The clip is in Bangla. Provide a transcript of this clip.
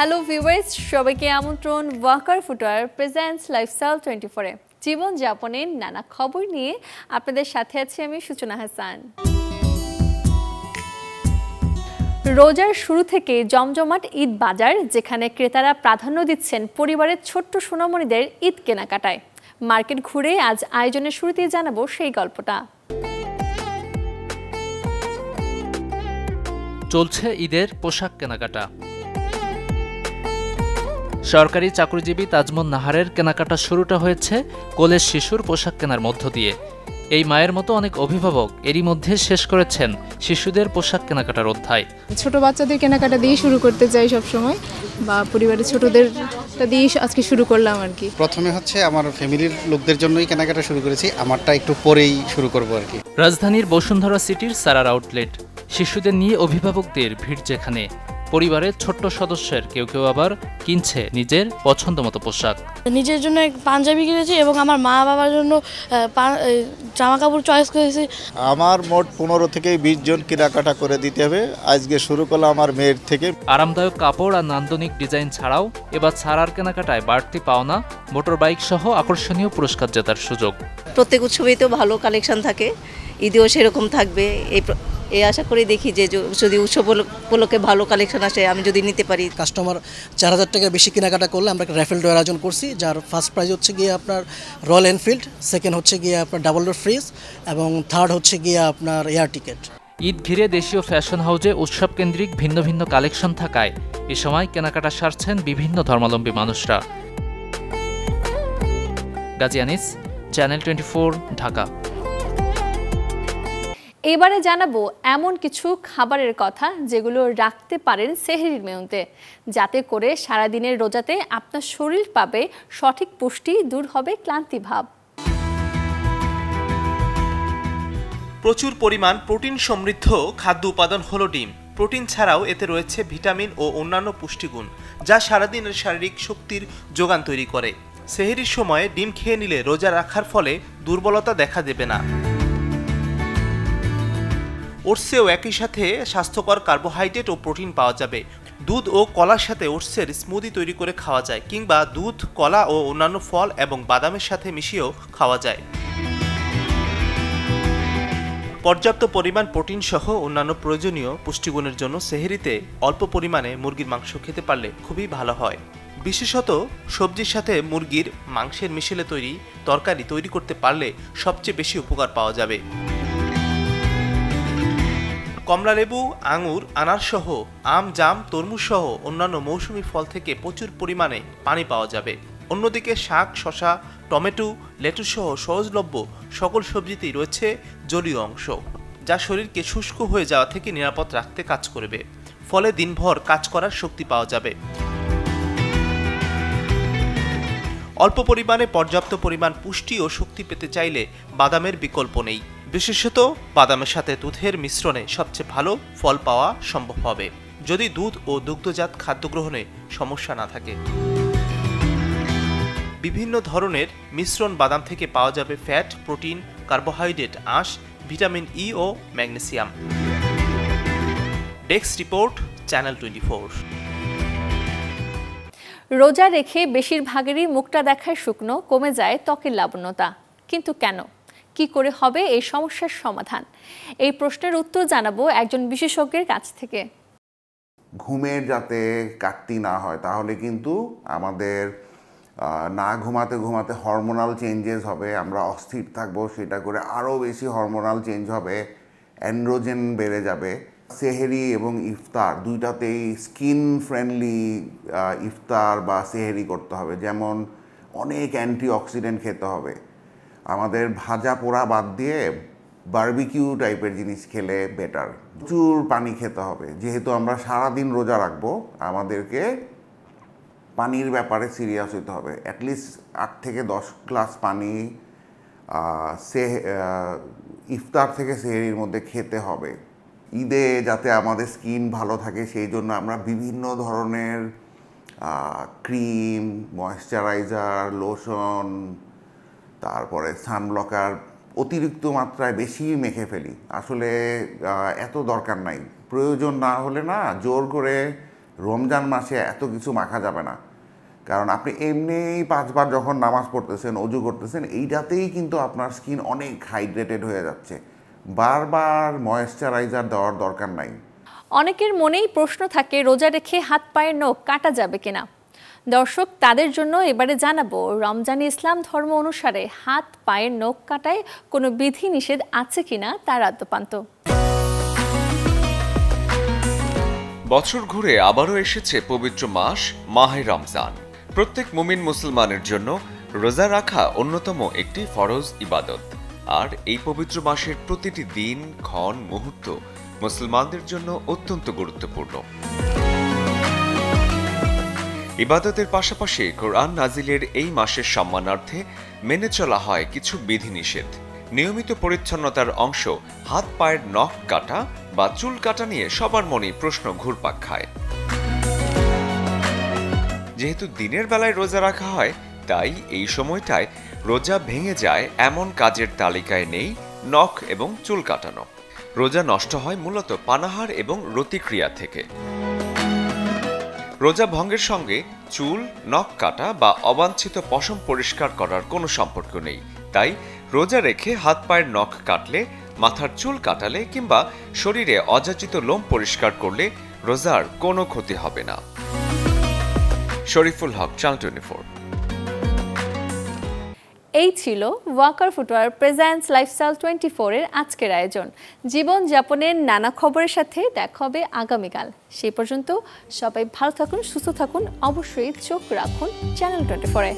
হ্যালো ভিউয়ার্স, সবাইকে আমন্ত্রণ ওয়াকার ফুটওয়্যার প্রেজেন্টস লাইফস্টাইল 24-এ জীবনযাপনের নানা খবর নিয়ে আপনাদের সাথে আছি আমি সূচনা হাসান। রোজার শুরু থেকে জমজমাট ঈদ বাজার, যেখানে ক্রেতারা প্রাধান্য দিচ্ছেন পরিবারের ছোট্ট সোনামণিদের ঈদ কেনাকাটায়। মার্কেট ঘুরে আজ আয়োজনের শুরুতেই জানাবো সেই গল্পটা। চলছে ঈদের পোশাক কেনাকাটা। সরকারি চাকরিজীবী তাজমুন নাহারের কেনাকাটা শুরুটা হয়েছে কোলের শিশুর পোশাক কেনার মধ্য দিয়ে। এই মায়ের মতো অনেক অভিভাবক এরই মধ্যে শেষ করেছেন শিশুদের পোশাক কেনাকাটার অধ্যায়। ছোট বাচ্চাদের কেনাকাটা দিয়ে শুরু করতে চাই সবসময়, বা পরিবারের ছোটদেরটা দিয়ে আজকে শুরু করলাম আর কি। প্রথমে হচ্ছে আমার ফ্যামিলির লোকদের জন্যই কেনাকাটা শুরু করেছি, আমারটা একটু পরেই শুরু করবো আর কি। রাজধানীর বসুন্ধরা সিটির সারার আউটলেট, শিশুদের নিয়ে অভিভাবকদের ভিড় যেখানে। পরিবারের ছোট্ট সদস্যের কেউ কেউ আবার কিনছে নিজের পছন্দ মতো পোশাক। নিজের জন্য পাঞ্জাবি কিনেছি এবং আমার মা বাবার জন্য জামা কাপড় চয়েস করেছি। আমার মোট 15 থেকে 20 জন কেনাকাটা করে দিতে হবে। আজকে শুরু করলাম আমার মেয়ের থেকে। আরামদায়ক কাপড় আর নান্দনিক ডিজাইন ছাড়াও এবার ছাড়ার কেনাকাটায় বাড়তি পাওনা মোটর বাইক সহ আকর্ষণীয় পুরস্কার জেতার সুযোগ। প্রত্যেক উৎসবেই তো ভালো কালেকশন থাকে, ঈদেও সেরকম থাকবে। এই আশা করে দেখি যে যদি উৎসব উপলক্ষে ভালো কালেকশন আসে, আমি যদি নিতে পারি। কাস্টমার 4000 টাকা বেশি কেনাকাটা করলে আমরা একটা র্যাফেল ড্রয়ের আয়োজন করছি, যার ফার্স্ট প্রাইজ হচ্ছে গিয়ে আপনার রয়্যাল এনফিল্ড, সেকেন্ড হচ্ছে গিয়ে আপনার ডাবল ডোর ফ্রিজ এবং থার্ড হচ্ছে গিয়ে আপনার এয়ার টিকেট। ঈদ ঘিরে দেশীয় ফ্যাশন হাউজে উৎসব কেন্দ্রিক ভিন্ন ভিন্ন কালেকশন থাকায় এ সময় কেনাকাটা সারছেন বিভিন্ন ধর্মাবলম্বী মানুষরা। গাজী আনিস, চ্যানেল 24, ঢাকা। এবারে জানাবো এমন কিছু খাবারের কথা যেগুলো রাখতে পারেন সেহরির মেনুতে, যাতে করে সারাদিনের রোজাতে আপনার শরীর পাবে সঠিক পুষ্টি, দূর হবে ক্লান্তি ভাব। প্রচুর পরিমাণ প্রোটিন সমৃদ্ধ খাদ্য উপাদান হলো ডিম। প্রোটিন ছাড়াও এতে রয়েছে ভিটামিন ও অন্যান্য পুষ্টিগুণ, যা সারাদিনের শারীরিক শক্তির যোগান তৈরি করে। সেহরির সময়ে ডিম খেয়ে নিলে রোজা রাখার ফলে দুর্বলতা দেখা দেবে না। ওটসেও একই সাথে স্বাস্থ্যকর কার্বোহাইড্রেট ও প্রোটিন পাওয়া যাবে। দুধ ও কলার সাথে ওটসের স্মুদি তৈরি করে খাওয়া যায়, কিংবা দুধ, কলা ও অন্যান্য ফল এবং বাদামের সাথে মিশিয়েও খাওয়া যায়। পর্যাপ্ত পরিমাণ প্রোটিন সহ অন্যান্য প্রয়োজনীয় পুষ্টিগুণের জন্য সেহরিতে অল্প পরিমাণে মুরগির মাংস খেতে পারলে খুবই ভালো হয়। বিশেষত সবজির সাথে মুরগির মাংসের মিশেলে তৈরি তরকারি তৈরি করতে পারলে সবচেয়ে বেশি উপকার পাওয়া যাবে। কমলালেবু, আঙুর, আনার সহ আম, জাম, তরমুজ সহ অন্যান্য মৌসুমী ফল থেকে প্রচুর পরিমাণে পানি পাওয়া যাবে। অন্যদিকে শাক, শসা, টমেটো, লেটুস সহ সহজলভ্য সকল সবজিতেই রয়েছে জলীয় অংশ, যা শরীরকে শুষ্ক হয়ে যাওয়া থেকে নিরাপদ রাখতে কাজ করবে। ফলে দিনভর কাজ করার শক্তি পাওয়া যাবে। অল্প পরিমাণে পর্যাপ্ত পরিমাণ পুষ্টি ও শক্তি পেতে চাইলে বাদামের বিকল্প নেই। বিশেষত বাদামের সাথে দুধের মিশ্রণে সবচেয়ে ভালো ফল পাওয়া সম্ভব হবে, যদি দুধ ও দুগ্ধজাত খাদ্য গ্রহণে সমস্যা না থাকে। বিভিন্ন ধরনের মিশ্রণ বাদাম থেকে পাওয়া যাবে ফ্যাট, প্রোটিন, কার্বোহাইড্রেট, আঁশ, ভিটামিন ই ও ম্যাগনেসিয়াম। Desk report, channel 24। রোজা রেখে বেশিরভাগেরই মুখটা দেখায় শুকনো, কমে যায় ত্বকের লাবণ্যতা। কিন্তু কেন? কি করে হবে এই সমস্যার সমাধান? এই প্রশ্নের উত্তর জানাবো একজন বিশেষজ্ঞের কাছ থেকে। ঘুমের যাতে ঘাটতি না হয়, তাহলে কিন্তু আমাদের না ঘুমাতে ঘুমাতে হরমোনাল চেঞ্জেস হবে, আমরা অস্থির থাকবো, সেটা করে আরও বেশি হরমোনাল চেঞ্জ হবে, অ্যান্ড্রোজেন বেড়ে যাবে। সেহরি এবং ইফতার দুইটাতেই স্কিন ফ্রেন্ডলি ইফতার বা সেহরি করতে হবে। যেমন অনেক অ্যান্টিঅক্সিডেন্ট খেতে হবে, আমাদের ভাজা পোড়া বাদ দিয়ে বারবিকিউ টাইপের জিনিস খেলে বেটার। প্রচুর পানি খেতে হবে, যেহেতু আমরা সারাদিন রোজা রাখবো, আমাদেরকে পানির ব্যাপারে সিরিয়াস হতে হবে। অ্যাটলিস্ট 8 থেকে 10 গ্লাস পানি ইফতার থেকে সেহরির মধ্যে খেতে হবে। ঈদে যাতে আমাদের স্কিন ভালো থাকে সেই জন্য আমরা বিভিন্ন ধরনের ক্রিম, ময়েশ্চারাইজার, লোশন, তারপরে সানব্লকার অতিরিক্ত মাত্রায় বেশি মেখে ফেলি। আসলে এত দরকার নাই, প্রয়োজন না হলে না জোর করে রমজান মাসে এত কিছু মাখা যাবে না, কারণ আপনি এমনিই 5 বার যখন নামাজ পড়তেছেন, অজু করতেছেন, এইটাতেই কিন্তু আপনার স্কিন অনেক হাইড্রেটেড হয়ে যাচ্ছে। বারবার ময়েশ্চারাইজার দেওয়ার দরকার নাই। অনেকের মনেই প্রশ্ন থাকে রোজা রেখে হাত পায়ের নখ কাটা যাবে কিনা। দর্শক, তাদের জন্য এবারে জানাবো রমজানে ইসলাম ধর্ম অনুসারে হাত পায়ের নখ কাটায় কোনো বিধি নিষেধ আছে কিনা তার আদ্যোপান্ত। বছর ঘুরে আবারও এসেছে পবিত্র মাস মাহে রমজান। প্রত্যেক মুমিন মুসলমানের জন্য রোজা রাখা অন্যতম একটি ফরজ ইবাদত। আর এই পবিত্র মাসের প্রতিটি দিন, ক্ষণ, মুহূর্ত মুসলমানদের জন্য অত্যন্ত গুরুত্বপূর্ণ। ইবাদতের পাশাপাশি কোরআন নাজিলের এই মাসের সম্মানার্থে মেনে চলা হয় কিছু বিধিনিষেধ। নিয়মিত পরিচ্ছন্নতার অংশ হাত পায়ের নখ কাটা বা চুল কাটা নিয়ে সবার মনেই প্রশ্ন ঘুরপাক খায়। যেহেতু দিনের বেলায় রোজা রাখা হয়, তাই এই সময়টায় রোজা ভেঙে যায় এমন কাজের তালিকায় নেই নখ এবং চুল কাটানো। রোজা নষ্ট হয় মূলত পানাহার এবং রতিক্রিয়া থেকে। রোজা ভঙ্গের সঙ্গে চুল, নখ কাটা বা অবাঞ্ছিত পশম পরিষ্কার করার কোনো সম্পর্ক নেই। তাই রোজা রেখে হাত পায়ের নখ কাটলে, মাথার চুল কাটালে কিংবা শরীরে অযাচিত লোম পরিষ্কার করলে রোজার কোনো ক্ষতি হবে না। শরীফুল হক, চ্যানেল 24। এই ছিল ওয়াকার ফুটওয়ার প্রেজেন্টস লাইফস্টাইল 24 এর আজকের আয়োজন। জীবনযাপনের নানা খবরের সাথে দেখা হবে আগামীকাল। সেই পর্যন্ত সবাই ভালো থাকুন, সুস্থ থাকুন, অবশ্যই চোখ রাখুন চ্যানেল 24-এ।